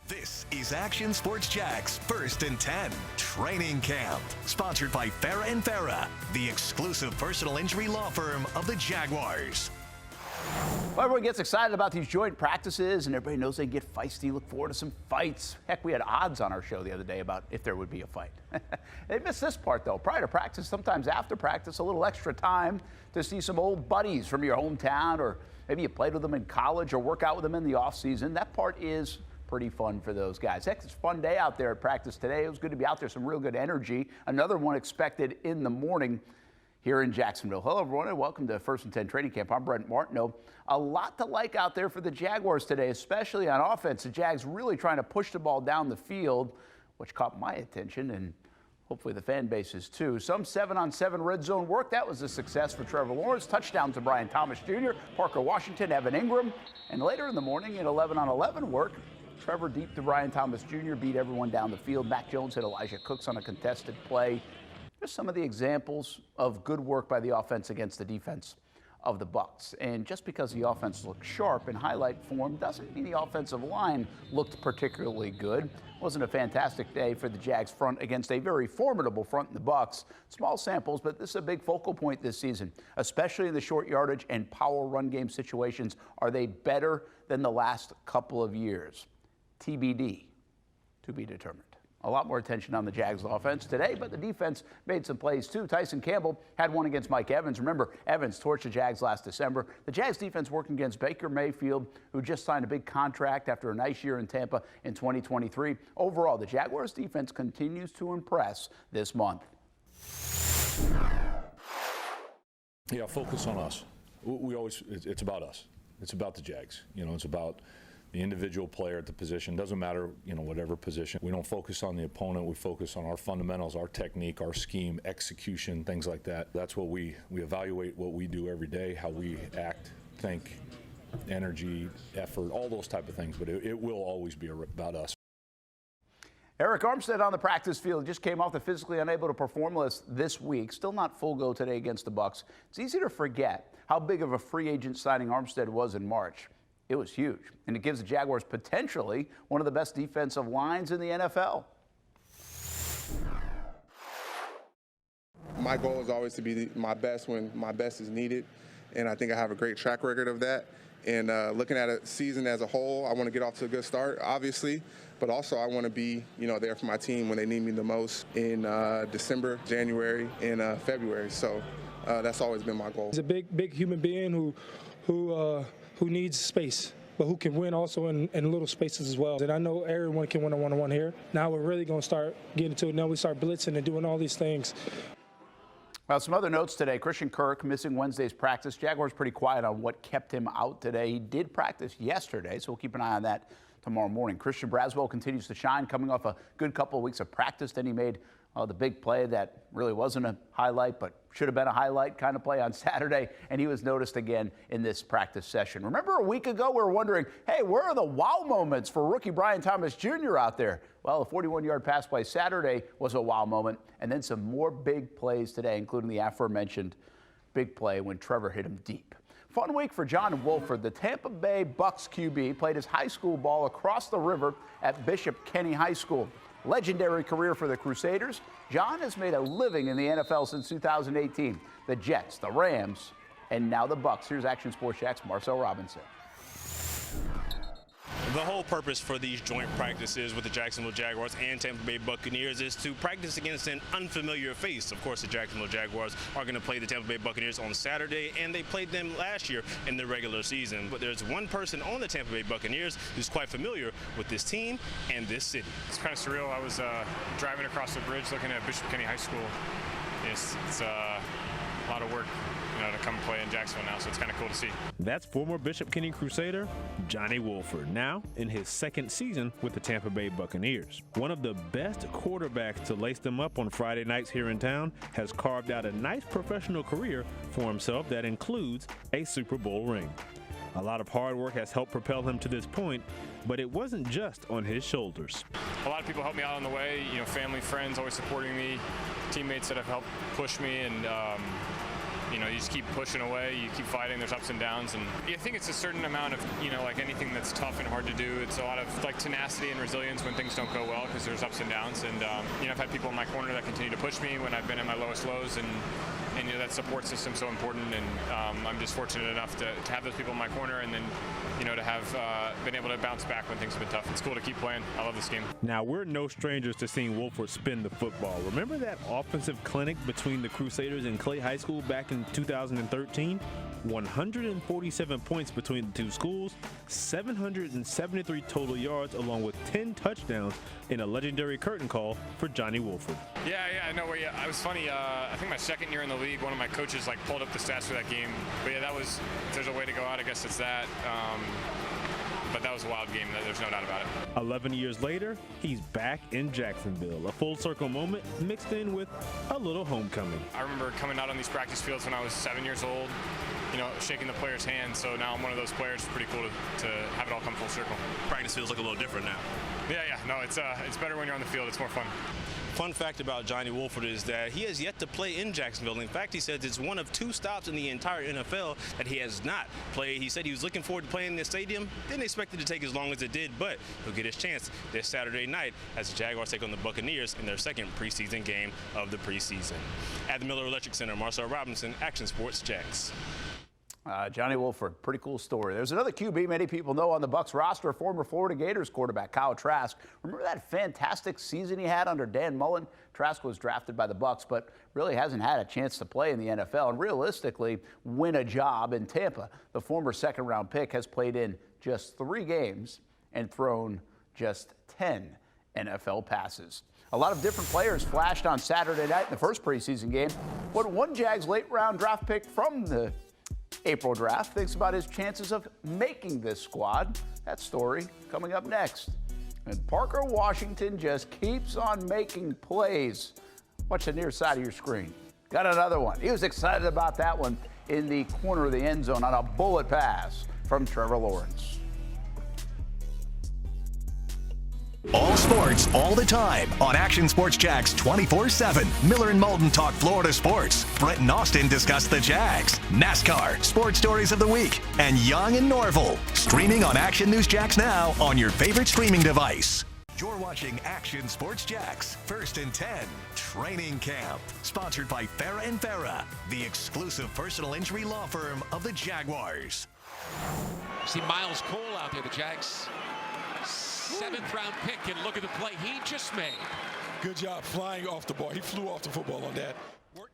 This is Action Sports Jax 1st and 10 Training Camp, sponsored by Farah & Farah, the exclusive personal injury law firm of the Jaguars. Well, everyone gets excited about these joint practices, and everybody knows they get feisty. Look forward to some fights. Heck, we had odds on our show the other day about if there would be a fight. They missed this part, though. Prior to practice, sometimes after practice, a little extra time to see some old buddies from your hometown, or maybe you played with them in college or work out with them in the offseason. That part is pretty fun for those guys. Heck, it's a fun day out there at practice today. It was good to be out there, some real good energy. Another one expected in the morning here in Jacksonville. Hello, everyone, and welcome to 1st and 10 Training Camp. I'm Brent Martineau. A lot to like out there for the Jaguars today, especially on offense. The Jags really trying to push the ball down the field, which caught my attention, and hopefully the fan bases too. Some 7-on-7 red zone work. That was a success for Trevor Lawrence. Touchdown to Brian Thomas Jr., Parker Washington, Evan Ingram. And later in the morning in 11-on-11 work, Trevor deep to Brian Thomas Jr., beat everyone down the field. Mac Jones hit Elijah Cooks on a contested play. Just some of the examples of good work by the offense against the defense of the Bucs. And just because the offense looked sharp in highlight form doesn't mean the offensive line looked particularly good. It wasn't a fantastic day for the Jags front against a very formidable front in the Bucs. Small samples, but this is a big focal point this season, especially in the short yardage and power run game situations. Are they better than the last couple of years? TBD, to be determined. A lot more attention on the Jags offense today, but the defense made some plays too. Tyson Campbell had one against Mike Evans. Remember, Evans torched the Jags last December. The Jags defense working against Baker Mayfield, who just signed a big contract after a nice year in Tampa in 2023. Overall, the Jaguars defense continues to impress this month. Yeah, focus on us. It's about us. It's about the Jags. It's about the individual player at the position. Doesn't matter, whatever position. We don't focus on the opponent. We focus on our fundamentals, our technique, our scheme, execution, things like that. That's what we evaluate what we do every day, how we act, think, energy, effort, all those type of things. But it will always be about us. Eric Armstead on the practice field just came off the physically unable to perform list this week. Still not full go today against the Bucs. It's easy to forget how big of a free agent signing Armstead was in March. It was huge, and it gives the Jaguars potentially one of the best defensive lines in the NFL. My goal is always to be my best when my best is needed, and I think I have a great track record of that. And looking at a season as a whole, I want to get off to a good start, obviously, but also I want to be, there for my team when they need me the most in December, January, and February. So that's always been my goal. He's a big human being who needs space, but who can win also in little spaces as well. And I know everyone can win a one-on-one here. Now we're really going to start getting to it. Now we start blitzing and doing all these things. Well, some other notes today. Christian Kirk missing Wednesday's practice. Jaguars pretty quiet on what kept him out today. He did practice yesterday, so we'll keep an eye on that tomorrow morning. Christian Braswell continues to shine, coming off a good couple of weeks of practice. Then he made the big play that really wasn't a highlight, but should have been a highlight kind of play on Saturday, and he was noticed again in this practice session. Remember a week ago we were wondering, hey, where are the wow moments for rookie Brian Thomas Jr. out there? Well, a 41-yard pass play Saturday was a wow moment, and then some more big plays today, including the aforementioned big play when Trevor hit him deep. Fun week for John Wolford. The Tampa Bay Bucs QB played his high school ball across the river at Bishop Kenny High School. Legendary career for the Crusaders. John has made a living in the NFL since 2018. The Jets, the Rams, and now the Bucs. Here's Action Sports Jax, Marcel Robinson. The whole purpose for these joint practices with the Jacksonville Jaguars and Tampa Bay Buccaneers is to practice against an unfamiliar face. Of course, the Jacksonville Jaguars are going to play the Tampa Bay Buccaneers on Saturday, and they played them last year in the regular season. But there's one person on the Tampa Bay Buccaneers who's quite familiar with this team and this city. It's kind of surreal. I was driving across the bridge looking at Bishop Kenny High School. It's a lot of work, to come play in Jacksonville now, so it's kind of cool to see. That's former Bishop Kenny Crusader Johnny Wolford, now in his second season with the Tampa Bay Buccaneers. One of the best quarterbacks to lace them up on Friday nights here in town has carved out a nice professional career for himself that includes a Super Bowl ring. A lot of hard work has helped propel him to this point, but it wasn't just on his shoulders. A lot of people helped me out on the way, family, friends always supporting me, teammates that have helped push me, and you just keep pushing away, you keep fighting, there's ups and downs, and I think it's a certain amount of, like anything that's tough and hard to do, it's a lot of like tenacity and resilience when things don't go well, because there's ups and downs, and I've had people in my corner that continue to push me when I've been at my lowest lows, and that support system's so important, and I'm just fortunate enough to have those people in my corner, and then to have been able to bounce back when things have been tough. It's cool to keep playing. I love this game. Now, we're no strangers to seeing Wolford spin the football. Remember that offensive clinic between the Crusaders and Clay High School back in 2013? 147 points between the two schools, 773 total yards, along with 10 touchdowns in a legendary curtain call for Johnny Wolford. Yeah, no way. Yeah, it was funny. I think my second year in the league, one of my coaches pulled up the stats for that game. But yeah, if there's a way to go out, I guess it's that. But that was a wild game. There's no doubt about it. 11 years later, he's back in Jacksonville. A full circle moment mixed in with a little homecoming. I remember coming out on these practice fields when I was 7 years old, shaking the players' hands. So now I'm one of those players. It's pretty cool to have it all come full circle. Practice feels like a little different now. Yeah. No, it's better when you're on the field. It's more fun. Fun fact about Johnny Wolford is that he has yet to play in Jacksonville. In fact, he says it's one of 2 stops in the entire NFL that he has not played. He said he was looking forward to playing in this stadium. Didn't expect it to take as long as it did, but he'll get his chance this Saturday night as the Jaguars take on the Buccaneers in their second preseason game of the preseason. At the Miller Electric Center, Marcel Robinson, Action Sports Jags. Johnny Wolford, pretty cool story. There's another QB many people know on the Bucs roster, former Florida Gators quarterback Kyle Trask. Remember that fantastic season he had under Dan Mullen? Trask was drafted by the Bucs, but really hasn't had a chance to play in the NFL and realistically win a job in Tampa. The former second-round pick has played in just 3 games and thrown just 10 NFL passes. A lot of different players flashed on Saturday night in the first preseason game. What one Jags late-round draft pick from the April draft thinks about his chances of making this squad. That story coming up next. And Parker Washington just keeps on making plays. Watch the near side of your screen. Got another one. He was excited about that one in the corner of the end zone on a bullet pass from Trevor Lawrence. All sports, all the time on Action Sports Jax 24/7. Miller and Malton talk Florida sports. Brett and Austin discuss the Jags, NASCAR, sports stories of the week, and Young and Norval. Streaming on Action News Jax now on your favorite streaming device. You're watching Action Sports Jax 1st and 10 Training Camp. Sponsored by Farah & Farah, the exclusive personal injury law firm of the Jaguars. See Myles Cole out there, the Jags. 7th-round pick, and look at the play he just made. Good job flying off the ball. He flew off the football on that.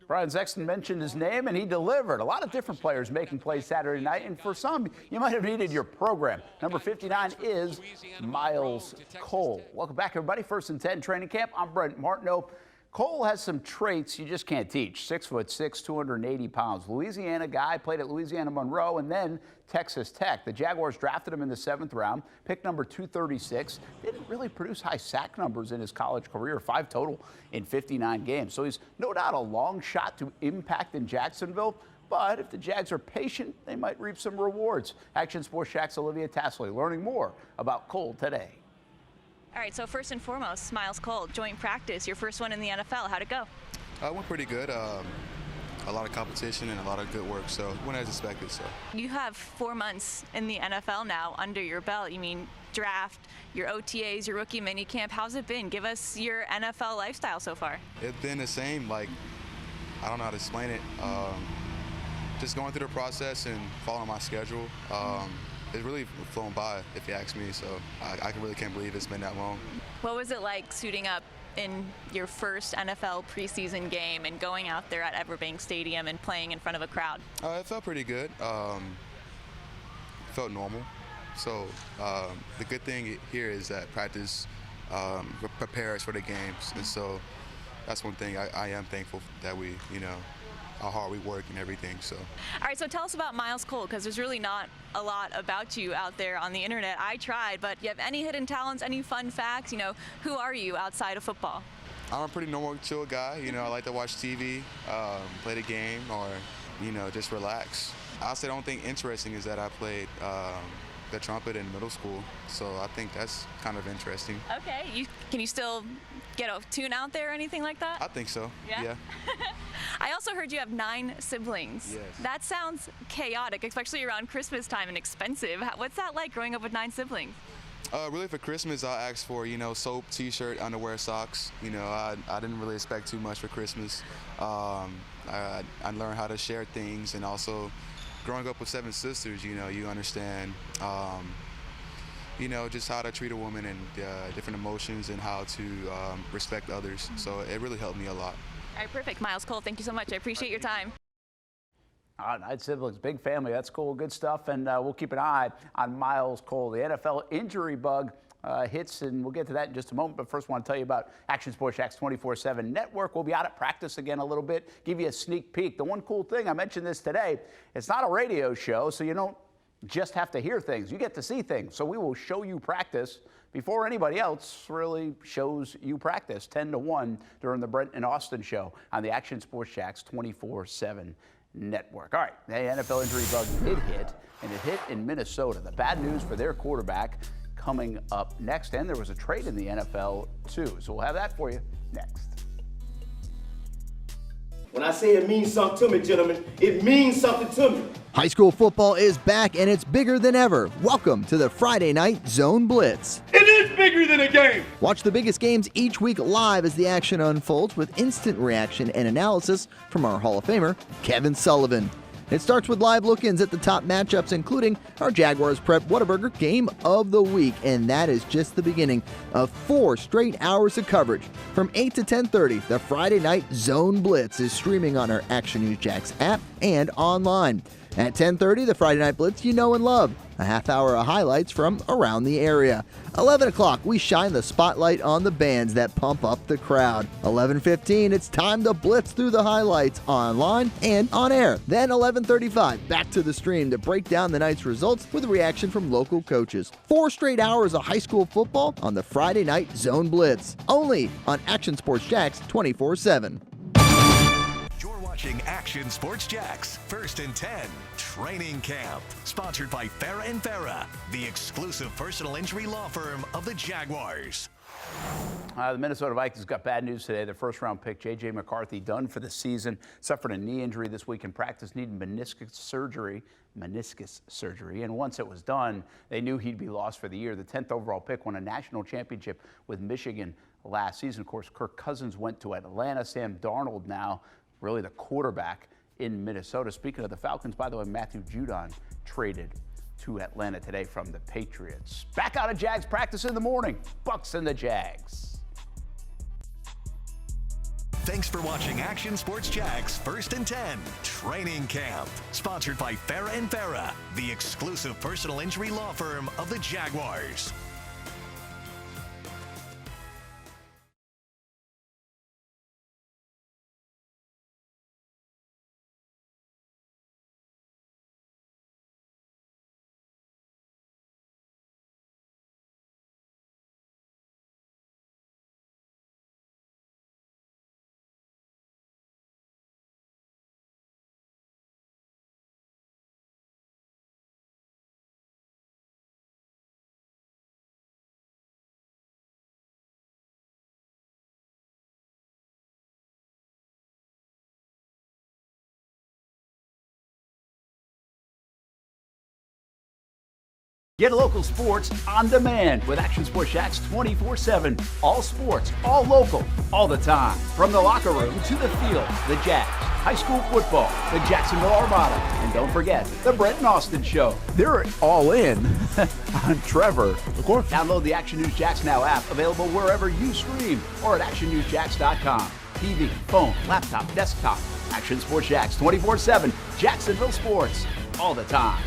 Brian Sexton mentioned his name, and he delivered. A lot of different players making plays Saturday night, and for some, you might have needed your program. Number 59 is Myles Cole. Welcome back, everybody. 1st and 10 Training Camp. I'm Brent Martineau. Cole has some traits you just can't teach. 6'6", 280 pounds. Louisiana guy, played at Louisiana Monroe and then Texas Tech. The Jaguars drafted him in the 7th round, pick number 236. Didn't really produce high sack numbers in his college career, 5 total in 59 games. So he's no doubt a long shot to impact in Jacksonville. But if the Jags are patient, they might reap some rewards. Action Sports Jax Olivia Tassley learning more about Cole today. All right, so first and foremost, Myles Cole, joint practice, your first one in the NFL. How'd it go? It went pretty good. A lot of competition and a lot of good work, so it went as expected. So you have 4 months in the NFL now under your belt. You mean draft, your OTAs, your rookie minicamp. How's it been? Give us your NFL lifestyle so far. It's been the same. I don't know how to explain it. Just going through the process and following my schedule. It's really flown by, if you ask me, so I really can't believe it's been that long. What was it like suiting up in your first NFL preseason game and going out there at Everbank Stadium and playing in front of a crowd? It felt pretty good. Felt normal. So the good thing here is that practice prepares for the games, and so that's one thing I am thankful that we, how hard we work and everything. So. All right, so tell us about Myles Cole, because there's really not a lot about you out there on the internet. I tried, but you have any hidden talents, any fun facts? Who are you outside of football? I'm a pretty normal, chill guy. I like to watch TV, play the game, or, just relax. I'll say the only thing interesting is that I played the trumpet in middle school, so I think that's kind of interesting. Okay, can you still get a tune out there or anything like that? I think so, yeah. I also heard you have 9 siblings. Yes. That sounds chaotic, especially around Christmas time and expensive. What's that like growing up with 9 siblings? Really for Christmas, I asked for, soap, t-shirt, underwear, socks. I didn't really expect too much for Christmas. I learned how to share things, and also growing up with 7 sisters, you understand, just how to treat a woman and different emotions and how to respect others. So it really helped me a lot. All right, perfect. Myles Cole, thank you so much. I appreciate your time. 9 siblings, big family. That's cool, good stuff. And we'll keep an eye on Myles Cole. The NFL injury bug hits, and we'll get to that in just a moment. But first, I want to tell you about Action Sports Jax 24/7 Network. We'll be out at practice again a little bit, give you a sneak peek. The one cool thing, I mentioned this today, it's not a radio show, so you don't just have to hear things. You get to see things. So we will show you practice before anybody else really shows you practice, 10 to 1 during the Brent and Austin show on the Action Sports Jax 24/7 Network. All right, the NFL injury bug did hit, and it hit in Minnesota. The bad news for their quarterback coming up next, and there was a trade in the NFL too. So we'll have that for you next. When I say it means something to me, gentlemen, it means something to me. High school football is back, and it's bigger than ever. Welcome to the Friday Night Zone Blitz. It is bigger than a game. Watch the biggest games each week live as the action unfolds with instant reaction and analysis from our Hall of Famer, Kevin Sullivan. It starts with live look-ins at the top matchups, including our Jaguars Prep Whataburger Game of the Week, and that is just the beginning of 4 straight hours of coverage. From 8 to 10:30, the Friday Night Zone Blitz is streaming on our Action News Jax app and online. At 10:30, the Friday Night Blitz you know and love. A half hour of highlights from around the area. 11 o'clock, we shine the spotlight on the bands that pump up the crowd. 11:15, it's time to blitz through the highlights online and on air. Then 11:35, back to the stream to break down the night's results with a reaction from local coaches. 4 straight hours of high school football on the Friday Night Zone Blitz. Only on Action Sports Jax 24/7. Watching Action Sports Jax 1st and 10 Training Camp, sponsored by Farah & Farah, the exclusive personal injury law firm of the Jaguars. The Minnesota Vikings got bad news today. Their first-round pick, J.J. McCarthy, done for the season. Suffered a knee injury this week in practice, needed meniscus surgery. And once it was done, they knew he'd be lost for the year. The 10th overall pick won a national championship with Michigan last season. Of course, Kirk Cousins went to Atlanta. Sam Darnold now really the quarterback in Minnesota. Speaking of the Falcons, by the way, Matthew Judon traded to Atlanta today from the Patriots. Back out of Jags practice in the morning. Bucs and the Jags. Thanks for watching Action Sports Jax 1st and 10 Training Camp, sponsored by Farah & Farah, the exclusive personal injury law firm of the Jaguars. Get local sports on demand with Action Sports Jax 24/7. All sports, all local, all the time. From the locker room to the field, the Jags, high school football, the Jacksonville Armada, and don't forget the Brent and Austin show. They're all in on Trevor. Of course. Download the Action News Jax Now app, available wherever you stream or at actionnewsjax.com. TV, phone, laptop, desktop. Action Sports Jax 24/7. Jacksonville sports all the time.